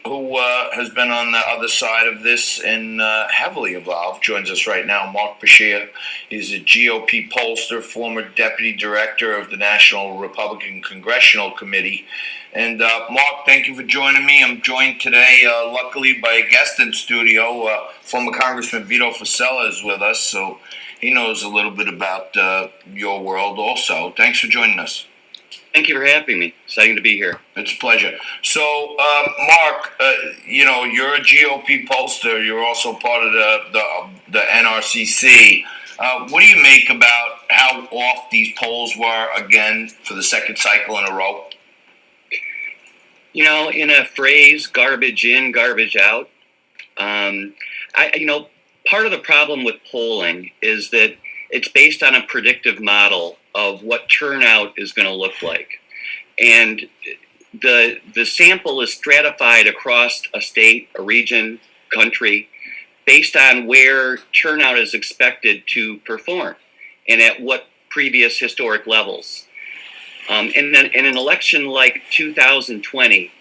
who has been on the other side of this and heavily involved, joins us right now. Mark Pischea. He's a GOP pollster, former deputy director of the National Republican Congressional Committee. And Mark, thank you for joining me. I'm joined today, luckily, by a guest in studio. Former Congressman Vito Fossella is with us, so he knows a little bit about your world also. Thanks for joining us. Thank you for having me. Exciting to be here. It's a pleasure. So, Mark, you're a GOP pollster. You're also part of the NRCC. What do you make about how off these polls were again for the second cycle in a row? In a phrase, garbage in, garbage out. Part of the problem with polling is that it's based on a predictive model of what turnout is going to look like. And the sample is stratified across a state, a region, country, based on where turnout is expected to perform and at what previous historic levels. In an election like 2020,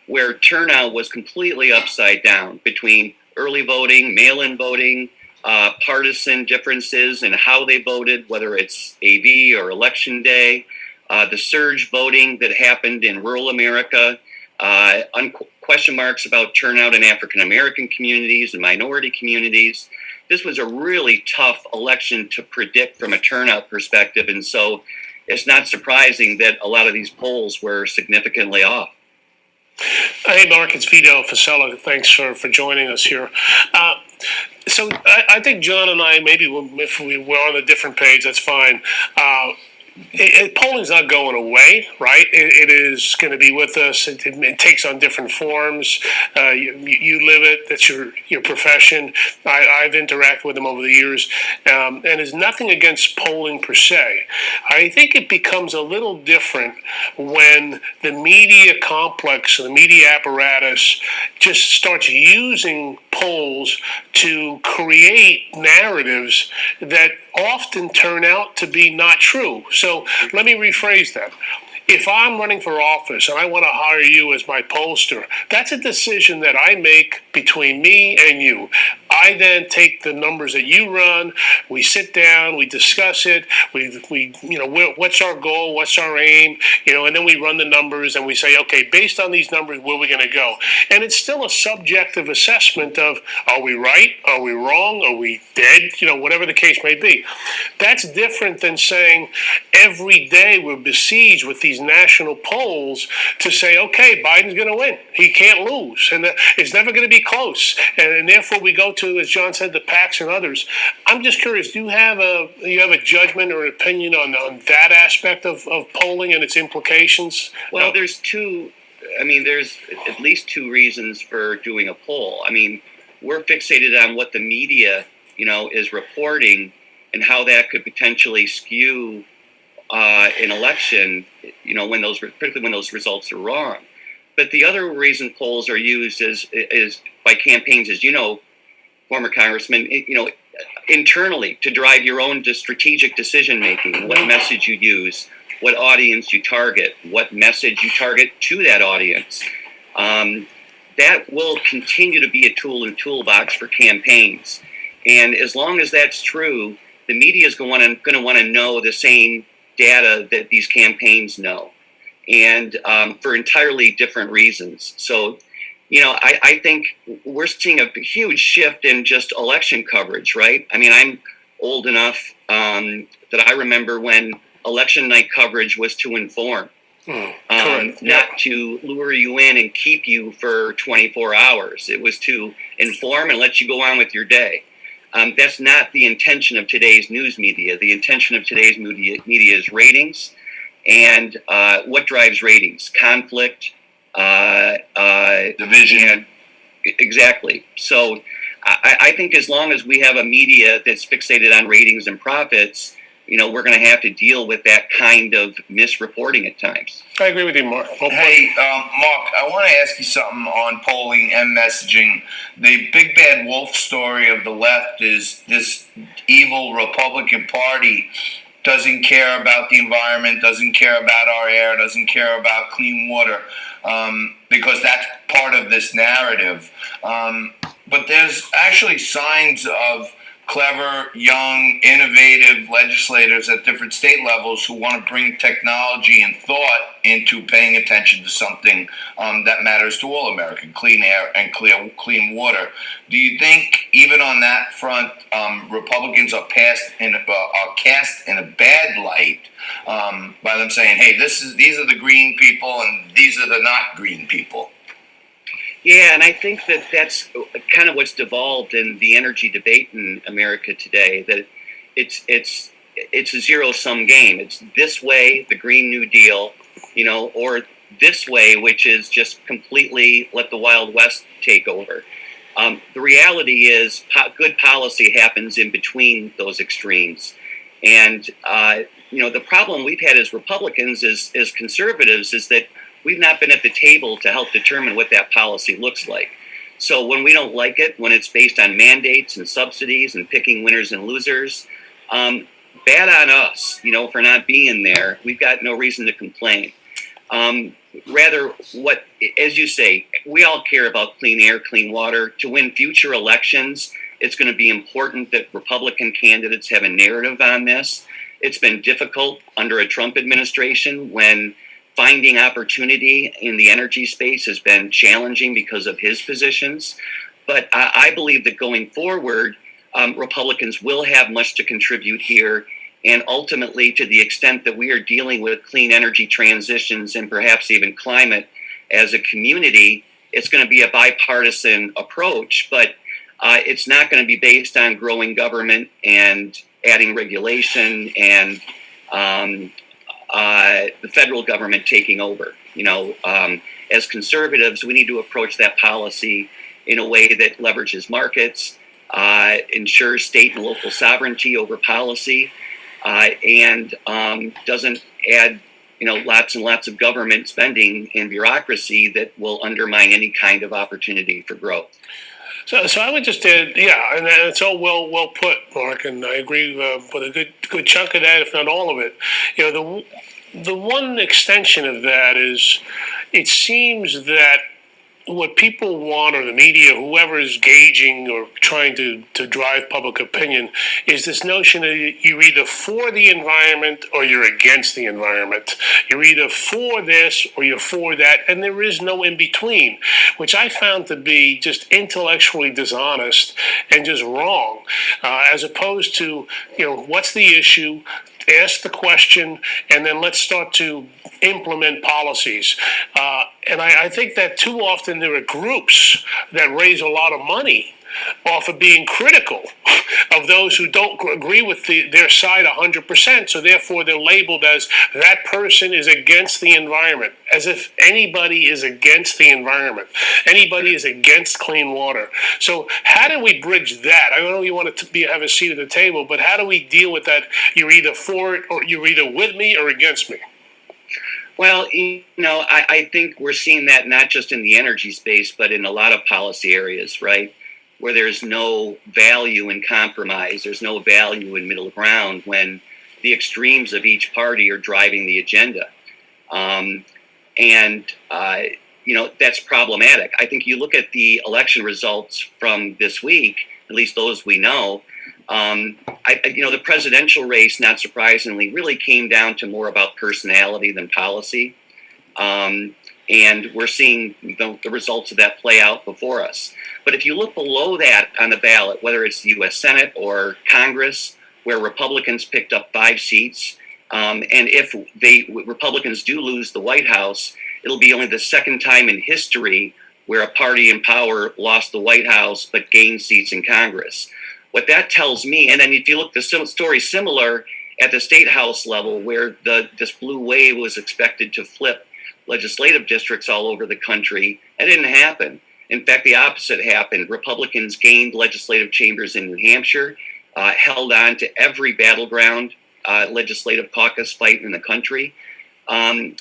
where turnout was completely upside down between early voting, mail-in voting, partisan differences in how they voted, whether it's AV or election day, the surge voting that happened in rural America, question marks about turnout in African American communities and minority communities. This was a really tough election to predict from a turnout perspective, and so it's not surprising that a lot of these polls were significantly off. Hey, Mark, it's Vito Fossella. Thanks for joining us here. So I think John and I, maybe if we were on a different page, that's fine. Polling's not going away, right? It is going to be with us. It takes on different forms. You live it. That's your profession. I've interacted with them over the years, and there's nothing against polling per se. I think it becomes a little different when the media complex, the media apparatus, just starts using polls to create narratives that often turn out to be not true. So let me rephrase that. If I'm running for office and I want to hire you as my pollster, that's a decision that I make between me and you. I then take the numbers that you run, we sit down, we discuss it, what's our goal, what's our aim, and then we run the numbers and we say, okay, based on these numbers, where are we going to go? And it's still a subjective assessment of, are we right? Are we wrong? Are we dead? Whatever the case may be. That's different than saying every day we're besieged with these national polls to say, okay, Biden's going to win. He can't lose. And it's never going to be close. And therefore we go to, as John said, the PACs and others. I'm just curious, do you have a judgment or an opinion on that aspect of polling and its implications? Well, there's at least two reasons for doing a poll. We're fixated on what the media, is reporting and how that could potentially skew an election, particularly when those results are wrong. But the other reason polls are used is by campaigns, as former congressman, internally to drive your own strategic decision making, what message you use, what audience you target, what message you target to that audience. That will continue to be a tool in the toolbox for campaigns. And as long as that's true, the media is going to want to know the same data that these campaigns know, and for entirely different reasons. So, I think we're seeing a huge shift in just election coverage, right? I'm old enough that I remember when election night coverage was to inform, not to lure you in and keep you for 24 hours. It was to inform and let you go on with your day. That's not the intention of today's news media. The intention of today's media is ratings. And what drives ratings? Conflict, division. Exactly. So I think as long as we have a media that's fixated on ratings and profits, we're going to have to deal with that kind of misreporting at times. I agree with you, Mark. Hey, Mark, I want to ask you something on polling and messaging. The big bad wolf story of the left is this evil Republican Party doesn't care about the environment, doesn't care about our air, doesn't care about clean water, because that's part of this narrative. But there's actually signs of clever, young, innovative legislators at different state levels who want to bring technology and thought into paying attention to something that matters to all Americans: clean air and clean water. Do you think, even on that front, Republicans are cast in a bad light by them saying, "Hey, these are the green people and these are the not green people"? Yeah, and I think that that's kind of what's devolved in the energy debate in America today. That it's a zero-sum game. It's this way, the Green New Deal, or this way, which is just completely let the Wild West take over. The reality is, good policy happens in between those extremes, and the problem we've had as Republicans, as conservatives, is that we've not been at the table to help determine what that policy looks like. So when we don't like it, when it's based on mandates and subsidies and picking winners and losers, bad on us, for not being there. We've got no reason to complain. Rather, as you say, we all care about clean air, clean water. To win future elections, it's going to be important that Republican candidates have a narrative on this. It's been difficult under a Trump administration when finding opportunity in the energy space has been challenging because of his positions. But I believe that going forward, Republicans will have much to contribute here. And ultimately, to the extent that we are dealing with clean energy transitions and perhaps even climate as a community, it's going to be a bipartisan approach, but it's not going to be based on growing government and adding regulation and the federal government taking over. As conservatives, we need to approach that policy in a way that leverages markets, ensures state and local sovereignty over policy, and doesn't add lots and lots of government spending and bureaucracy that will undermine any kind of opportunity for growth. So I would just add, yeah, and it's all well put, Mark, and I agree with a good chunk of that, if not all of it. The one extension of that is, it seems that what people want, or the media, whoever is gauging or trying to drive public opinion, is this notion that you're either for the environment or you're against the environment. You're either for this or you're for that, and there is no in between, which I found to be just intellectually dishonest and just wrong, as opposed to, what's the issue? Ask the question, and then let's start to implement policies. And I think that too often there are groups that raise a lot of money off of being critical of those who don't agree with their side 100%. So therefore, they're labeled as that person is against the environment, as if anybody is against the environment. Anybody is against clean water. So how do we bridge that? I know you want to have a seat at the table, but how do we deal with that? You're either for it, or you're either with me or against me. Well, I think we're seeing that not just in the energy space, but in a lot of policy areas, right? Where there's no value in compromise, there's no value in middle ground when the extremes of each party are driving the agenda. That's problematic. I think you look at the election results from this week, at least those we know, the presidential race, not surprisingly, really came down to more about personality than policy. And we're seeing the results of that play out before us. But if you look below that on the ballot, whether it's the U.S. Senate or Congress, where Republicans picked up 5 seats, and if Republicans do lose the White House, it'll be only the second time in history where a party in power lost the White House but gained seats in Congress. What that tells me, and then if you look, the story similar at the state house level, where this blue wave was expected to flip legislative districts all over the country, it didn't happen. In fact, the opposite happened. Republicans gained legislative chambers in New Hampshire, held on to every battleground legislative caucus fight in the country. And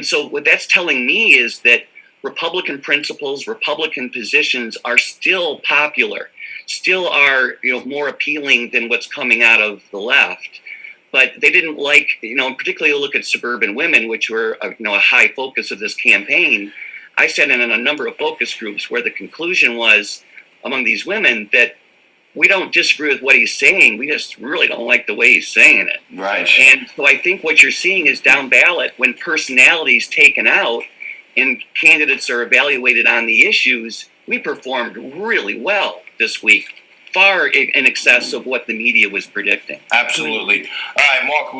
so what that's telling me is that Republican principles, Republican positions are still popular, still are more appealing than what's coming out of the left. but they didn't like, particularly look at suburban women, which were, a high focus of this campaign. I sat in on a number of focus groups where the conclusion was among these women that we don't disagree with what he's saying. We just really don't like the way he's saying it. Right. And so I think what you're seeing is down ballot when personality is taken out and candidates are evaluated on the issues, we performed really well this week, far in excess of what the media was predicting. Absolutely. All right, Mark.